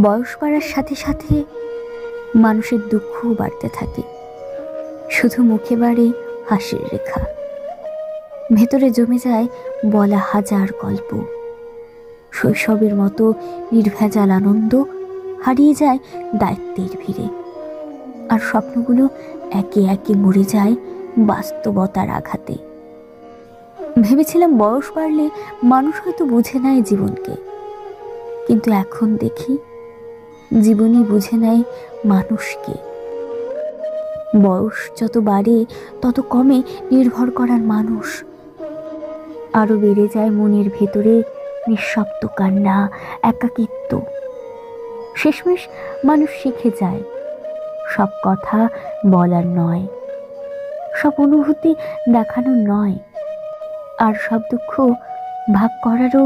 বয়স বাড়ার সাথে সাথে মানুষের দুঃখও বাড়তে থাকে। শুধু মুখে বাড়ে হাসির রেখা, ভেতরে জমে যায় বলা হাজার গল্প। শৈশবের মতো নির্ভেজাল আনন্দ হারিয়ে যায় দায়িত্বের ভিড়ে, আর স্বপ্নগুলো একে একে মরে যায় বাস্তবতার আঘাতে। ভেবেছিলাম বয়স বাড়লে মানুষ হয়তো বুঝে নেয় জীবনকে, কিন্তু এখন দেখি জীবনই বুঝে নেয় মানুষকে। বয়স যত বাড়ে তত কমে নির্ভর করার মানুষ, আরো বেড়ে যায় মনের ভেতরে নিঃশব্দ কান্না, একাকিত্ব। শেষমেশ মানুষ শিখে যায় সব কথা বলার নয়, সব অনুভূতি দেখানোর নয়, আর সব দুঃখ ভাগ করারও